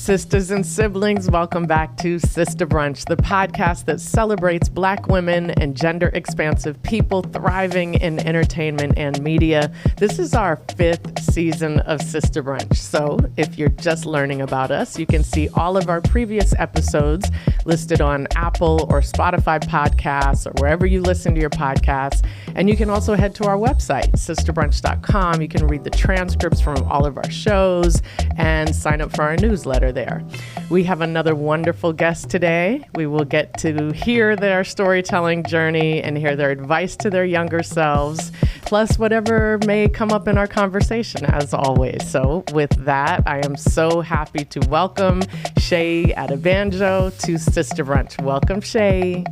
Sisters and siblings, welcome back to Sista Brunch, the podcast that celebrates Black women and gender-expansive people thriving in entertainment and media. This is our 5th season of Sista Brunch. So if you're just learning about us, you can see all of our previous episodes listed on Apple or Spotify podcasts or wherever you listen to your podcasts. And you can also head to our website, sisterbrunch.com. You can read the transcripts from all of our shows and sign up for our newsletter there. We have another wonderful guest today. We will get to hear their storytelling journey and hear their advice to their younger selves, plus whatever may come up in our conversation, as always. So with that, I am so happy to welcome Seyi Adebanjo to Sista Brunch. Welcome, Seyi.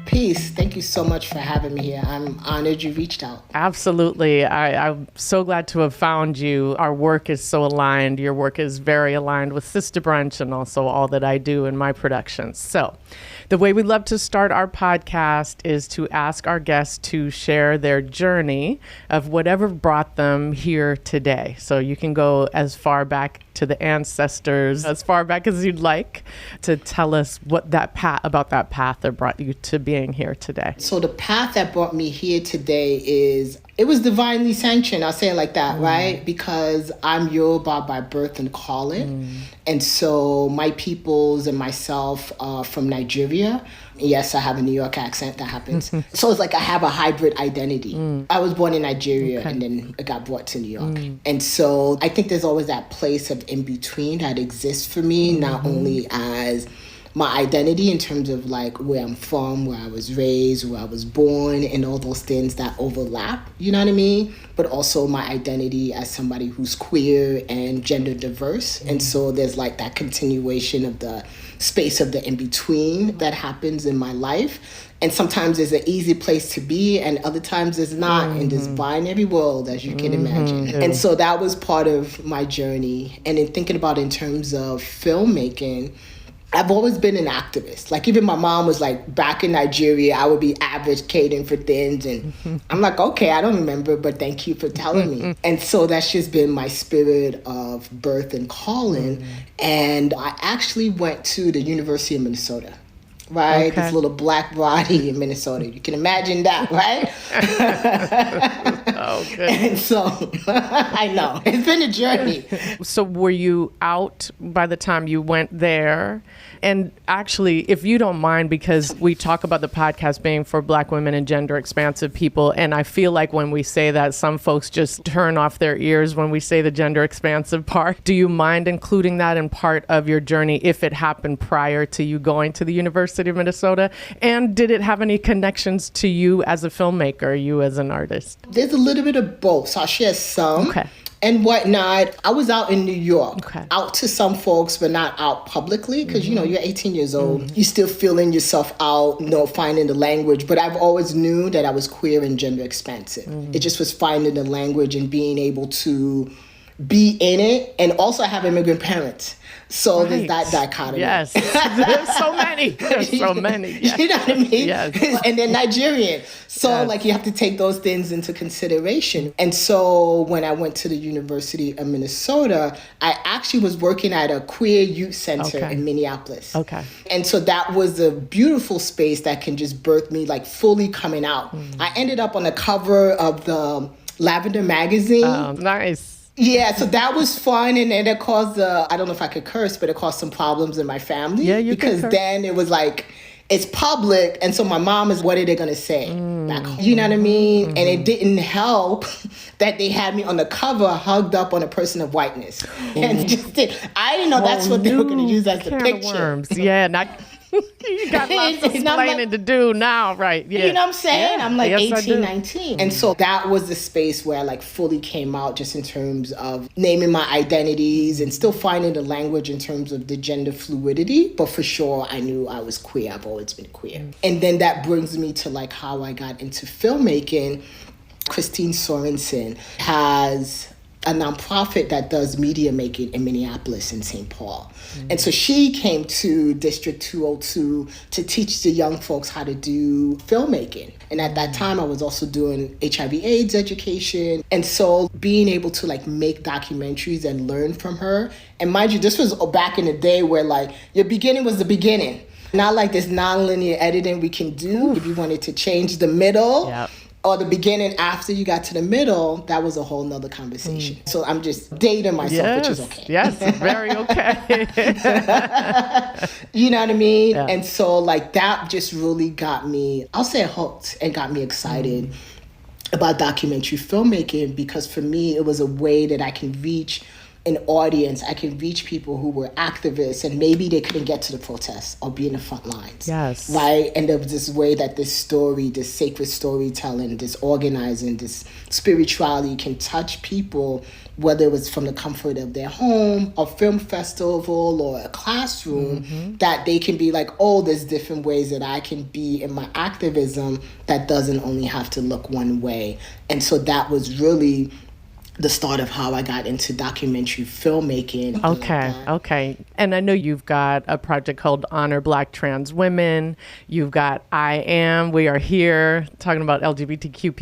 Peace. Thank you so much for having me here. I'm honored you reached out. Absolutely. I'm so glad to have found you. Our work is so aligned. Your work is very aligned with Sista Brunch and also all that I do in my productions. So the way we love to start our podcast is to ask our guests to share their journey of whatever brought them here today. So you can go as far back to the ancestors, as far back as you'd like, to tell us what that about that path that brought you to being here today. So the path that brought me here today it was divinely sanctioned. I'll say it like that, right? Because I'm Yoruba by birth and calling. And so my peoples and myself are from Nigeria. Yes, I have a New York accent, that happens. So it's like I have a hybrid identity. I was born in Nigeria and then I got brought to New York. And so I think there's always that place of in between that exists for me, not only as my identity in terms of like where I'm from, where I was raised, where I was born, and all those things that overlap, you know what I mean? But also my identity as somebody who's queer and gender diverse. And so there's like that continuation of the space of the in-between that happens in my life. And sometimes there's an easy place to be and other times there's not in this binary world, as you can imagine. And so that was part of my journey. And in thinking about in terms of filmmaking, I've always been an activist. Like even my mom was like, back in Nigeria, I would be advocating for things. And I'm like, okay, I don't remember, but thank you for telling me. And so that's just been my spirit of birth and calling. And I actually went to the University of Minnesota. Right? Okay. This little black body in Minnesota. You can imagine that, right? Oh, good. And so, I know. It's been a journey. So were you out by the time you went there? And actually, if you don't mind, because we talk about the podcast being for Black women and gender-expansive people, and I feel like when we say that, some folks just turn off their ears when we say the gender-expansive part. Do you mind including that in part of your journey if it happened prior to you going to the University of Minnesota? And did it have any connections to you as a filmmaker, you as an artist? There's a little bit of both, so I'll share some. Okay. And whatnot. I was out in New York, out to some folks, but not out publicly, because, you know, you're 18 years old. You're still feeling yourself out, you know, finding the language. But I've always knew that I was queer and gender expansive. It just was finding the language and being able to be in it. And also I have immigrant parents. So there's that dichotomy. Yes, there's so many. There's so many. Yes. You know what I mean? Yes. And they're Nigerian. So like you have to take those things into consideration. And so when I went to the University of Minnesota, I actually was working at a queer youth center in Minneapolis. Okay. And so that was a beautiful space that can just birth me like fully coming out. I ended up on the cover of the Lavender magazine. Oh, nice. Yeah, so that was fun, and it caused I don't know if I could curse, but it caused some problems in my family. Yeah, you because can curse. Then it was like, it's public, and so my mom is, what are they going to say back home? You know what I mean? And it didn't help that they had me on the cover hugged up on a person of whiteness. And just I didn't know that's what they were going to use as the picture. Worms. Yeah, not... You got lots of explaining to do now, right? Yeah. You know what I'm saying? Yeah. I'm like yes, 18, 19. And so that was the space where I like fully came out just in terms of naming my identities and still finding the language in terms of the gender fluidity. But for sure, I knew I was queer. I've always been queer. And then that brings me to like how I got into filmmaking. Christine Sorensen has a nonprofit that does media making in Minneapolis and St. Paul. And so she came to District 202 to teach the young folks how to do filmmaking. And at that time, I was also doing HIV/AIDS education. And so being able to like make documentaries and learn from her. And mind you, this was back in the day where like your beginning was the beginning. Not like this non-linear editing we can do. If you wanted to change the middle or the beginning after you got to the middle, that was a whole nother conversation. So I'm just dating myself, which is okay. Yes, very okay. You know what I mean? Yeah. And so like that just really got me, I'll say hooked, and got me excited about documentary filmmaking, because for me, it was a way that I can reach an audience. I can reach people who were activists and maybe they couldn't get to the protests or be in the front lines. Yes. Right? And there was this way that this story, this sacred storytelling, this organizing, this spirituality can touch people, whether it was from the comfort of their home, a film festival, or a classroom, that they can be like, oh, there's different ways that I can be in my activism that doesn't only have to look one way. And so that was really the start of how I got into documentary filmmaking. Okay. And I know you've got a project called Honor Black Trans Women. You've got I Am, We Are Here, talking about LGBTQ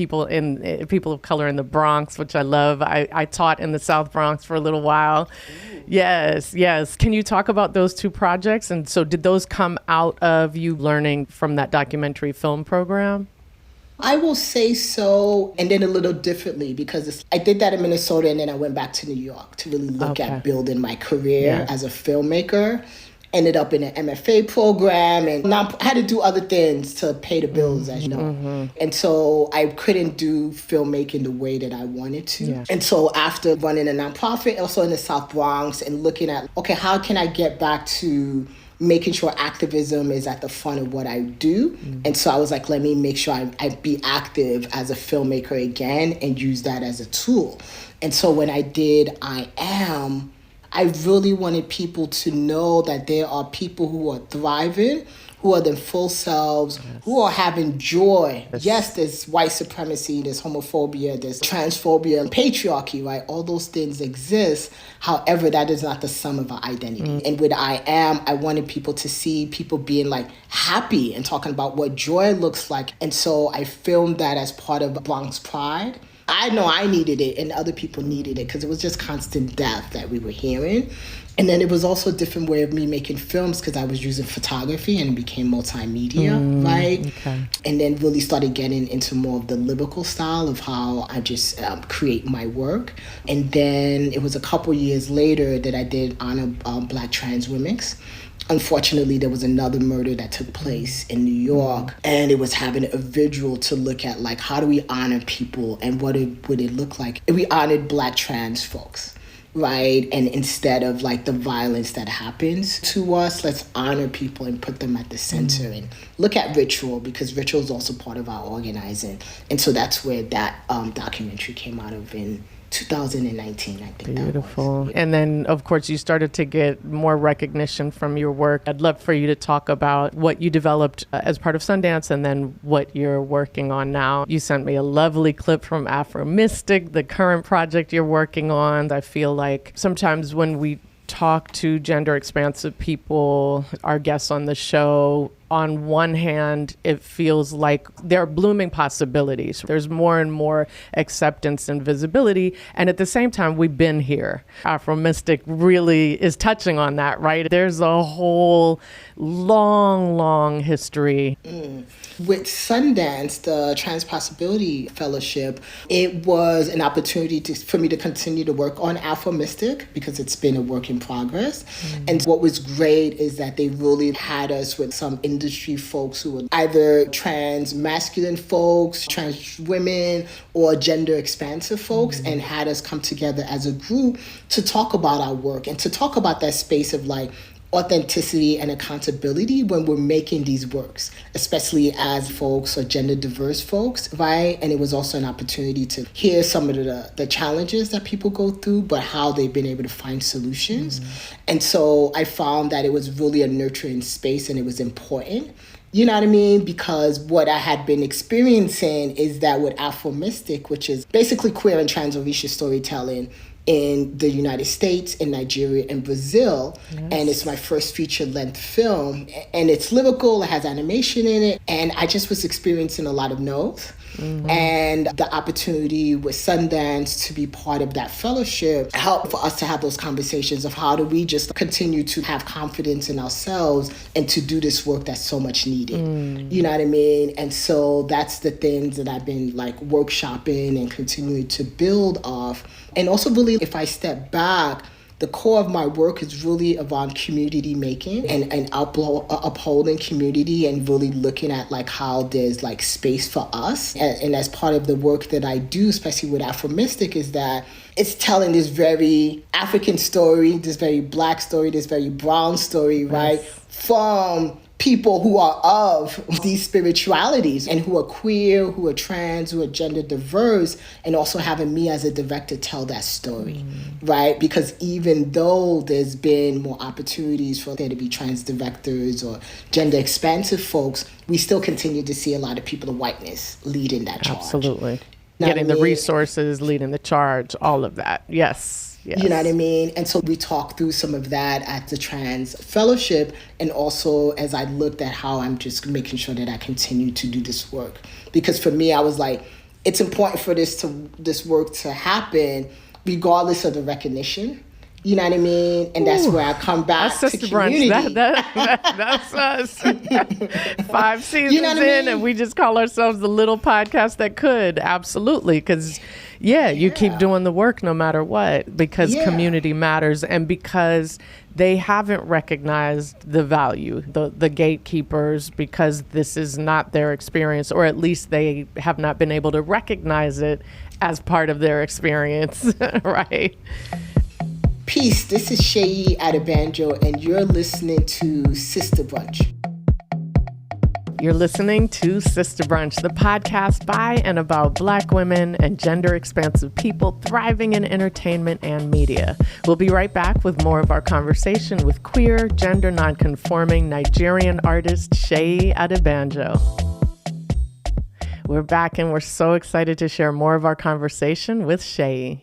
people of color in the Bronx, which I love. I taught in the South Bronx for a little while. Ooh. Yes. Can you talk about those two projects? And so did those come out of you learning from that documentary film program? I will say so, and then a little differently, because I did that in Minnesota, and then I went back to New York to really look at building my career as a filmmaker. Ended up in an MFA program, and I had to do other things to pay the bills, as you know. And so I couldn't do filmmaking the way that I wanted to. Yeah. And so after running a nonprofit, also in the South Bronx, and looking at, okay, how can I get back to making sure activism is at the front of what I do. And so I was like, let me make sure I be active as a filmmaker again and use that as a tool. And so when I did I Am, I really wanted people to know that there are people who are thriving, who are their full selves, who are having joy. Yes, there's white supremacy, there's homophobia, there's transphobia, and patriarchy, right? All those things exist. However, that is not the sum of our identity. And with I Am, I wanted people to see people being like happy and talking about what joy looks like. And so I filmed that as part of Bronx Pride. I know I needed it and other people needed it because it was just constant death that we were hearing. And then it was also a different way of me making films because I was using photography and it became multimedia, right? Okay. And then really started getting into more of the lyrical style of how I just create my work. And then it was a couple years later that I did Honor Black Trans Women. Unfortunately, there was another murder that took place in New York, and it was having a visual to look at, like, how do we honor people and what would it look like if we honored Black trans folks, right? And instead of, like, the violence that happens to us, let's honor people and put them at the center and look at ritual, because ritual is also part of our organizing. And so that's where that documentary came out of in 2019, I think. Beautiful. And then, of course, you started to get more recognition from your work. I'd love for you to talk about what you developed as part of Sundance and then what you're working on now. You sent me a lovely clip from AfroMystic, the current project you're working on. I feel like sometimes when we talk to gender-expansive people, our guests on the show, on one hand, it feels like there are blooming possibilities. There's more and more acceptance and visibility. And at the same time, we've been here. AfroMystic really is touching on that, right? There's a whole long history. With Sundance, the Trans Possibility Fellowship, it was an opportunity for me to continue to work on AfroMystic because it's been a work in progress. And what was great is that they really had us with some industry folks who were either trans masculine folks, trans women, or gender expansive folks, and had us come together as a group to talk about our work and to talk about that space of like authenticity and accountability when we're making these works, especially as folks or gender diverse folks, right? And it was also an opportunity to hear some of the challenges that people go through, but how they've been able to find solutions. And so I found that it was really a nurturing space and it was important. You know what I mean? Because what I had been experiencing is that with AfroMystic, which is basically queer and trans or racial storytelling, in the United States, in Nigeria, and Brazil. Yes. And it's my first feature-length film. And it's lyrical, it has animation in it. And I just was experiencing a lot of no's. Mm-hmm. And the opportunity with Sundance to be part of that fellowship helped for us to have those conversations of how do we just continue to have confidence in ourselves and to do this work that's so much needed. You know what I mean? And so that's the things that I've been like workshopping and continuing to build off. And also really, if I step back, the core of my work is really around community making and upholding community and really looking at like how there's like space for us. And as part of the work that I do, especially with AfroMystic, is that it's telling this very African story, this very Black story, this very brown story, right? From people who are of these spiritualities and who are queer, who are trans, who are gender diverse, and also having me as a director tell that story, right? Because even though there's been more opportunities for there to be trans directors or gender expansive folks, we still continue to see a lot of people of whiteness leading that charge. Absolutely. Getting the resources, leading the charge, all of that. Yes. Yes. You know what I mean? And so we talked through some of that at the Trans Fellowship, and also as I looked at how I'm just making sure that I continue to do this work. Because for me, I was like, it's important for this work to happen regardless of the recognition. You know what I mean? And that's where I come back to community. That's us. 5 seasons in, and we just call ourselves the little podcast that could. Absolutely. Because, you keep doing the work no matter what, because community matters and because they haven't recognized the value, the gatekeepers, because this is not their experience, or at least they have not been able to recognize it as part of their experience, right? Peace, this is Seyi Adebanjo, and you're listening to Sista Brunch. You're listening to Sista Brunch, the podcast by and about Black women and gender-expansive people thriving in entertainment and media. We'll be right back with more of our conversation with queer, gender non-conforming Nigerian artist Seyi Adebanjo. We're back and we're so excited to share more of our conversation with Seyi.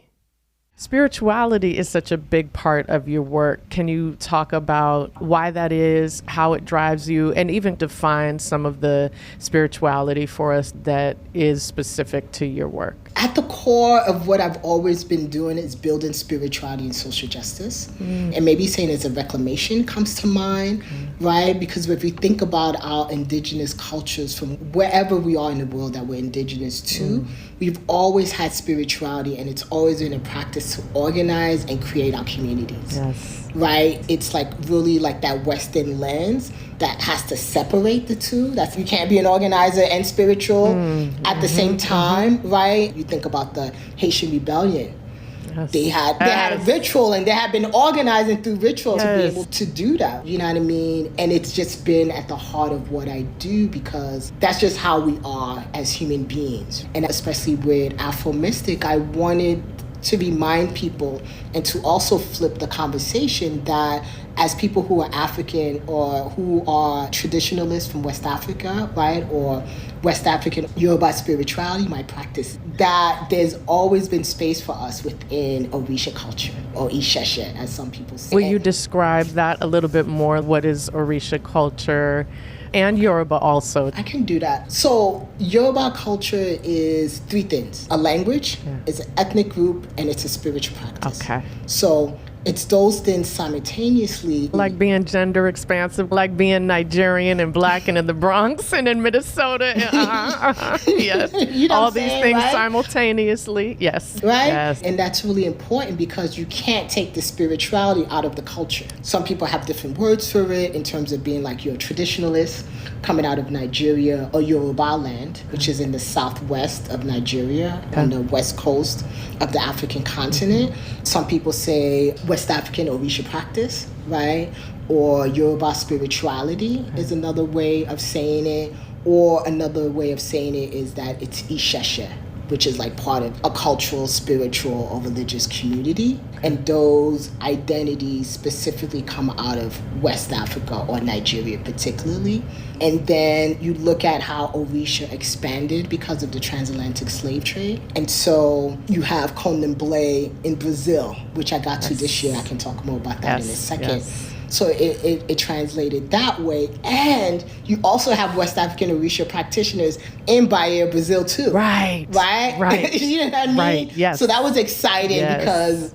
Spirituality is such a big part of your work. Can you talk about why that is, how it drives you, and even define some of the spirituality for us that is specific to your work? At the core of what I've always been doing is building spirituality and social justice. And maybe saying as a reclamation comes to mind, right? Because if we think about our indigenous cultures from wherever we are in the world that we're indigenous to, we've always had spirituality, and it's always been a practice to organize and create our communities. Yes. Right? It's like really like that Western lens that has to separate the two. That you can't be an organizer and spiritual at the same time, right? You think about the Haitian rebellion. Yes. They had a ritual, and they had been organizing through ritual to be able to do that. You know what I mean? And it's just been at the heart of what I do, because that's just how we are as human beings. And especially with AfroMystic, I wanted to remind people and to also flip the conversation that as people who are African or who are traditionalists from West Africa, right, or West African Yoruba spirituality, my practice, that there's always been space for us within Orisha culture, or Isheshe, as some people say. Will you describe that a little bit more? What is Orisha culture? And Yoruba also. I can do that. So Yoruba culture is 3 things. A language, it's an ethnic group, and it's a spiritual practice. Okay. So it's those things simultaneously. Like being gender expansive, like being Nigerian and Black and in the Bronx and in Minnesota. Yes. You know all these things right? simultaneously. Yes. Right? Yes. And that's really important, because you can't take the spirituality out of the culture. Some people have different words for it in terms of being like you're a traditionalist coming out of Nigeria, or Yoruba land, which is in the southwest of Nigeria, on the west coast of the African continent. Some people say West African Orisha practice, right? Or Yoruba spirituality is another way of saying it. Or another way of saying it is that it's Isheshe, which is like part of a cultural, spiritual, or religious community. And those identities specifically come out of West Africa or Nigeria particularly. And then you look at how Orisha expanded because of the transatlantic slave trade. And so you have Candomblé in Brazil, which I got to this year. I can talk more about that in a second. So it translated that way. And you also have West African Orisha practitioners in Bahia, Brazil too. Right. You know what I mean? Right, yes. So that was exciting because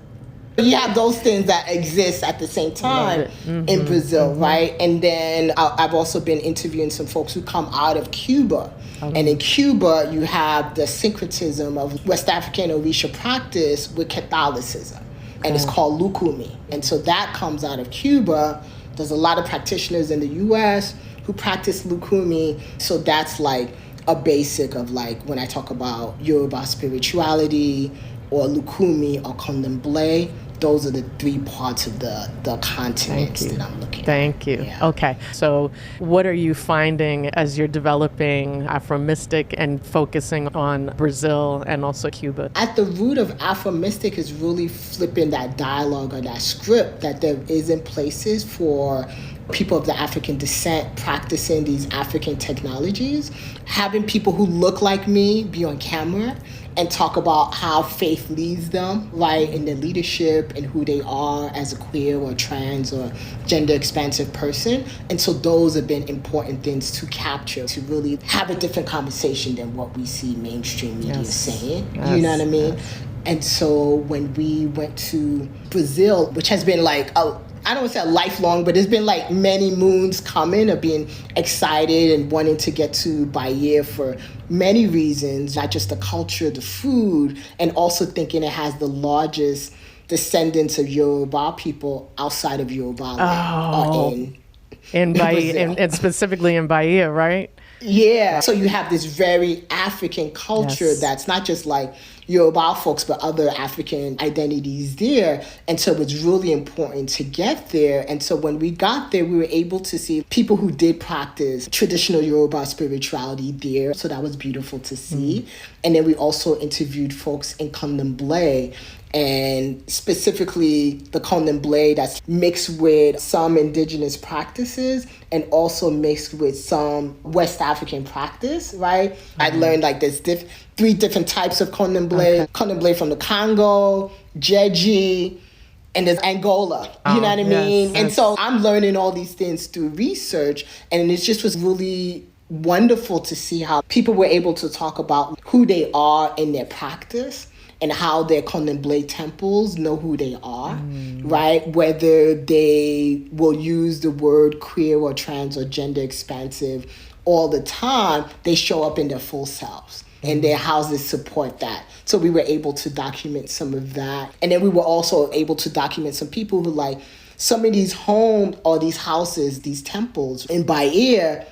you have those things that exist at the same time in Brazil, right? And then I've also been interviewing some folks who come out of Cuba. And in Cuba, you have the syncretism of West African Orisha practice with Catholicism. And it's called Lukumi. And so that comes out of Cuba. There's a lot of practitioners in the US who practice Lukumi. So that's like a basic of like when I talk about Yoruba spirituality or Lukumi or Candomblé, those are the three parts of the continents that I'm looking at. Thank you. Yeah. Okay. So what are you finding as you're developing AfroMystic and focusing on Brazil and also Cuba? At the root of AfroMystic is really flipping that dialogue or that script that there isn't places for people of the African descent practicing these African technologies, having people who look like me be on camera and talk about how faith leads them, right, in their leadership and who they are as a queer or trans or gender-expansive person. And so those have been important things to capture, to really have a different conversation than what we see mainstream media saying. You know what I mean? And so when we went to Brazil, which has been like I don't want to say lifelong, but it's been like many moons coming of being excited and wanting to get to Bahia for many reasons, not just the culture, the food, and also thinking it has the largest descendants of Yoruba people outside of Yoruba land. In Bahia, and specifically in Bahia, right? Yeah. So you have this very African culture that's not just like Yoruba folks, but other African identities there. And so it's really important to get there. And so when we got there, we were able to see people who did practice traditional Yoruba spirituality there. So that was beautiful to see. And then we also interviewed folks in Candomblé, and specifically the Candomblé that's mixed with some indigenous practices and also mixed with some West African practice, right? I learned like there's three different types of Candomblé. Candomblé from the Congo, Jeji, and there's Angola. You know what I mean? Yes. And so I'm learning all these things through research, and it just was really wonderful to see how people were able to talk about who they are in their practice and how their Candomblé temples know who they are, right? Whether they will use the word queer or trans or gender expansive all the time, they show up in their full selves. And their houses support that. So we were able to document some of that. And then we were also able to document some people who like, some of these homes or these houses, these temples in Bahia,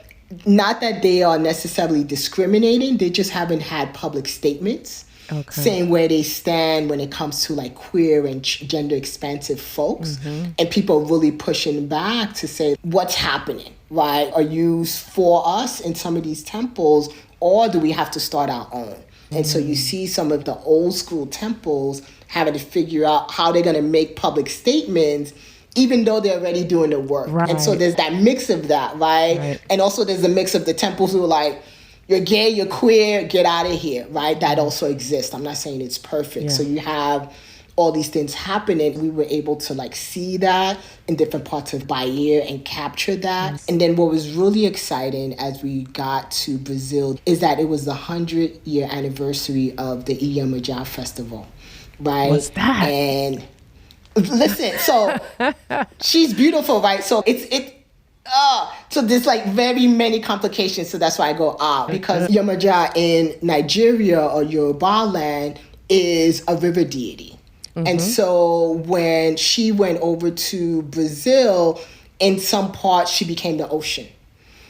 not that they are necessarily discriminating, they just haven't had public statements saying where they stand when it comes to like queer and gender expansive folks. And people really pushing back to say, what's happening, right? Are you for us in some of these temples, or do we have to start our own? And so you see some of the old school temples having to figure out how they're going to make public statements, even though they're already doing the work. Right. And so there's that mix of that, right? And also there's a mix of the temples who are like, you're gay, you're queer, get out of here, right? That also exists. I'm not saying it's perfect. So you have all these things happening. We were able to like see that in different parts of Bahia and capture that. And then what was really exciting as we got to Brazil is that it was the 100-year anniversary of the Iyamija festival, right? What's that? And listen, so she's beautiful, right? So so there's like very many complications. So that's why I go because Yamaja in Nigeria or Yoruba land is a river deity. And so when she went over to Brazil, in some parts she became the ocean.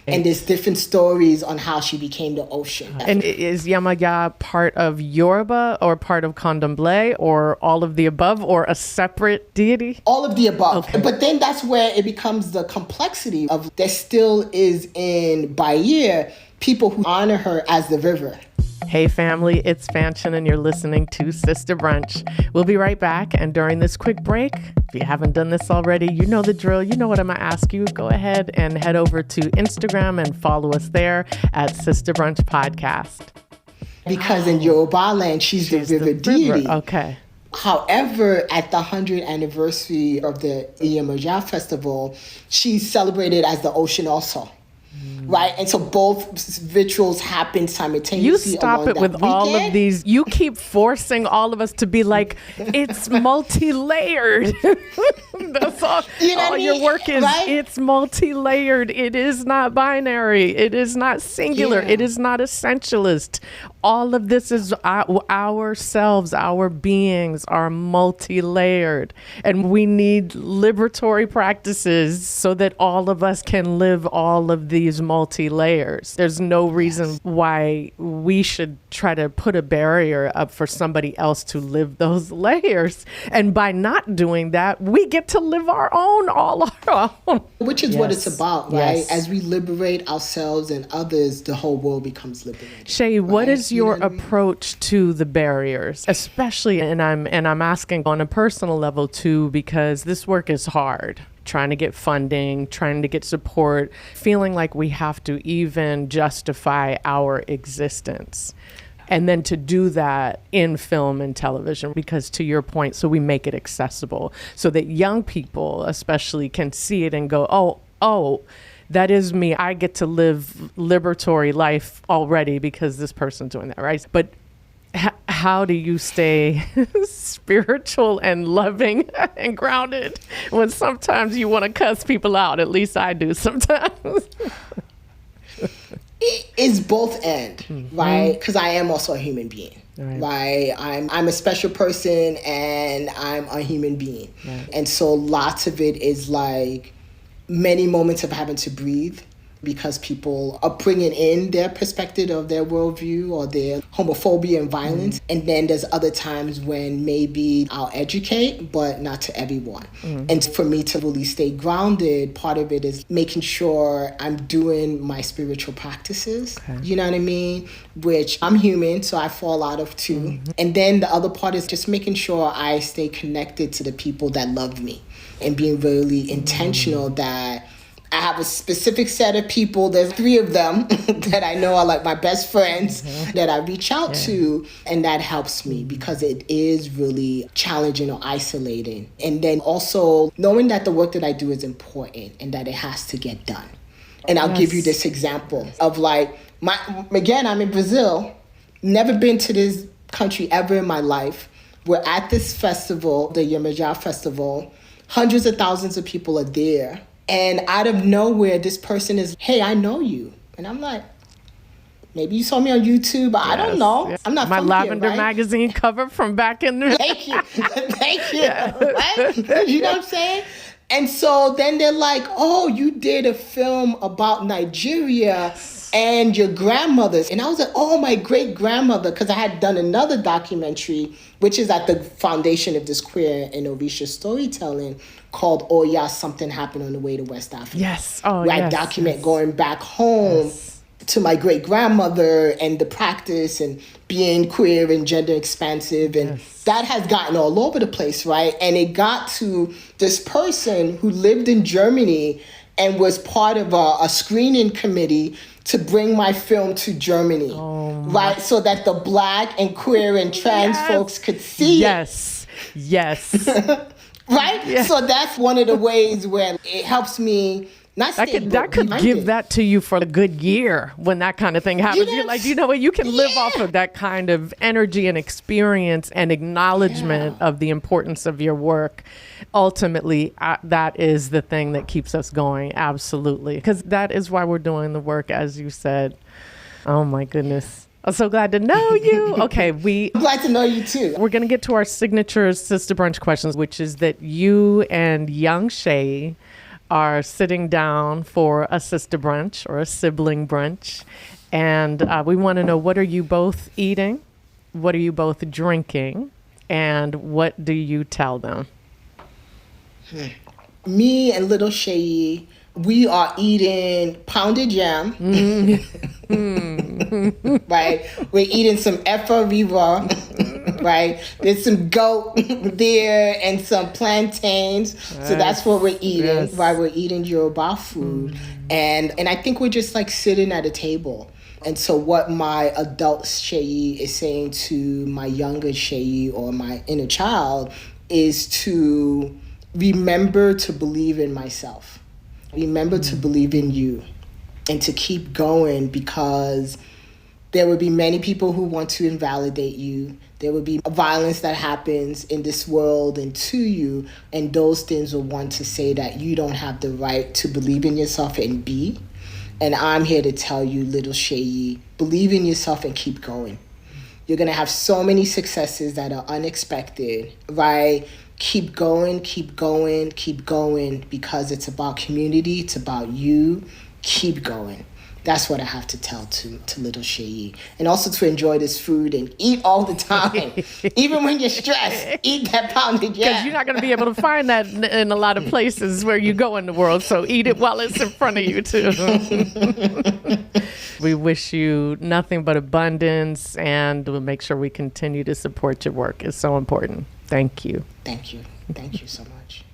And there's different stories on how she became the ocean. And is Yamaga part of Yoruba or part of Candomblé or all of the above or a separate deity? All of the above. Okay. But then that's where it becomes the complexity of there still is in Bahia people who honor her as the river. Hey family, it's Fanchen and you're listening to Sista Brunch. We'll be right back, and during this quick break, if you haven't done this already, you know the drill, you know what I'm gonna ask you. Go ahead and head over to Instagram and follow us there at Sista Brunch Podcast. Because in Yoruba land, she's the river deity. Okay. However, at the 100th anniversary of the Iyemaja festival, she's celebrated as the ocean also. Right? And so both rituals happen simultaneously. You stop it with all of these. You keep forcing all of us to be like, it's multi-layered. That's all. You know all your work is, right? It's multi-layered. It is not binary. It is not singular. Yeah. It is not essentialist. All of this is ourselves, our beings are multi-layered. And we need liberatory practices so that all of us can live all of these multi-layers. There's no reason why we should try to put a barrier up for somebody else to live those layers. And by not doing that, we get to live our own, all our own. Which is what it's about, right? Yes. As we liberate ourselves and others, the whole world becomes liberated. Seyi, what is your what I mean? approach to the barriers, especially, and I'm asking on a personal level too, because this work is hard. Trying to get funding, trying to get support, feeling like we have to even justify our existence. And then to do that in film and television, because to your point, so we make it accessible so that young people especially can see it and go, oh, that is me. I get to live liberatory life already because this person's doing that, right? But how do you stay spiritual and loving and grounded when sometimes you want to cuss people out? At least I do sometimes. It's both end, right? Because I am also a human being. Right. I'm a special person and I'm a human being. Right. And so lots of it is like many moments of having to breathe because people are bringing in their perspective of their worldview or their homophobia and violence. And then there's other times when maybe I'll educate, but not to everyone. And for me to really stay grounded, part of it is making sure I'm doing my spiritual practices. Okay. You know what I mean? Which I'm human, so I fall out of too. And then the other part is just making sure I stay connected to the people that love me and being really intentional that I have a specific set of people. There's 3 of them that I know are like my best friends that I reach out to. And that helps me because it is really challenging or isolating. And then also knowing that the work that I do is important and that it has to get done. And I'll give you this example of like, again, I'm in Brazil, never been to this country ever in my life. We're at this festival, the Iyemaja festival. Hundreds of thousands of people are there. And out of nowhere, this person is, hey, I know you. And I'm like, maybe you saw me on YouTube. I don't know. Yes. I'm not my from Lavender here, right? magazine cover from back in the... Thank you. Thank you. Right? You know what I'm saying? And so then they're like, oh, you did a film about Nigeria and your grandmother's. And I was like, oh, my great-grandmother, because I had done another documentary, which is at the foundation of this queer and Orisha storytelling, called Oh Yeah, Something Happened on the Way to West Africa. Yes. Oh, where I document going back home to my great-grandmother and the practice and being queer and gender-expansive. And that has gotten all over the place, right? And it got to this person who lived in Germany and was part of a screening committee to bring my film to Germany, right? So that the Black and queer and trans folks could see it. Yes. Right? Yeah. So that's one of the ways where it helps me not stay that could give that to you for a good year when that kind of thing happens. You're like, you know what? You can live off of that kind of energy and experience and acknowledgement of the importance of your work. Ultimately, that is the thing that keeps us going. Absolutely. Because that is why we're doing the work, as you said. Oh, my goodness. I'm so glad to know you. Okay, I'm glad to know you too. We're going to get to our signature Sista Brunch questions, which is that you and young Seyi are sitting down for a Sista Brunch or a sibling brunch. And we want to know, what are you both eating? What are you both drinking? And what do you tell them? Me and little Seyi, we are eating pounded yam. right? We're eating some efo riva, right? There's some goat there and some plantains. Yes. So that's what we're eating, yes. Right? We're eating Yoruba food. And I think we're just like sitting at a table. And so what my adult Seyi is saying to my younger Seyi or my inner child is to remember to believe in myself. Remember to believe in you and to keep going, because there will be many people who want to invalidate you. There will be violence that happens in this world and to you, and those things will want to say that you don't have the right to believe in yourself and be. And I'm here to tell you, little Seyi, believe in yourself and keep going. You're going to have so many successes that are unexpected, right? Keep going, keep going, keep going, because it's about community, it's about you. Keep going. That's what I have to tell to little Seyi. And also to enjoy this food and eat all the time. Even when you're stressed, eat that pounded yam. Because you're not going to be able to find that in a lot of places where you go in the world. So eat it while it's in front of you, too. We wish you nothing but abundance, and we'll make sure we continue to support your work. It's so important. Thank you. Thank you. Thank you so much.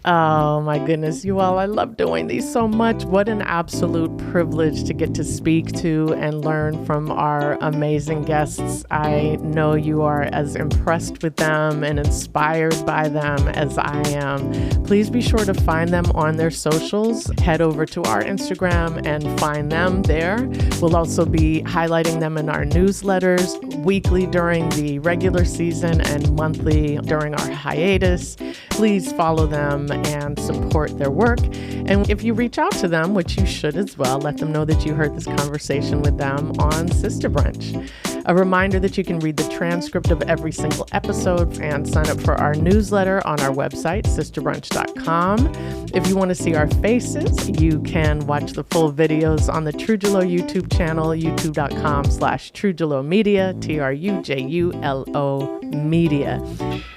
Oh, my goodness, you all. I love doing these so much. What an absolute privilege to get to speak to and learn from our amazing guests. I know you are as impressed with them and inspired by them as I am. Please be sure to find them on their socials. Head over to our Instagram and find them there. We'll also be highlighting them in our newsletters weekly during the regular season and monthly during our hiatus. Please follow them and support their work. And if you reach out to them, which you should as well, let them know that you heard this conversation with them on Sista Brunch. A reminder that you can read the transcript of every single episode and sign up for our newsletter on our website, sistabrunch.com. If you want to see our faces, you can watch the full videos on the Trujulo YouTube channel, youtube.com/Trujulo Media, TRUJULO Media.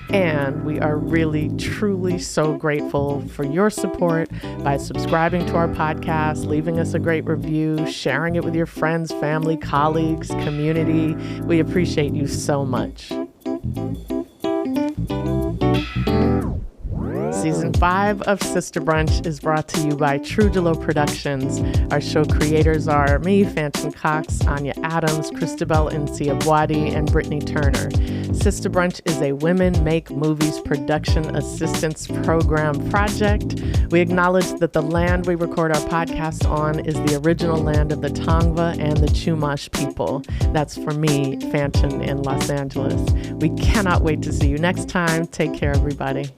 And we are really, truly so grateful for your support by subscribing to our podcast, leaving us a great review, sharing it with your friends, family, colleagues, community. We appreciate you so much. Season 5 of Sista Brunch is brought to you by Trujulo Productions. Our show creators are me, Fanchon Cox, Anya Adams, Christabel Nsiabwadi, and Brittany Turner. Sista Brunch is a Women Make Movies Production Assistance Program project. We acknowledge that the land we record our podcast on is the original land of the Tongva and the Chumash people. That's for me, Fanchon, in Los Angeles. We cannot wait to see you next time. Take care, everybody.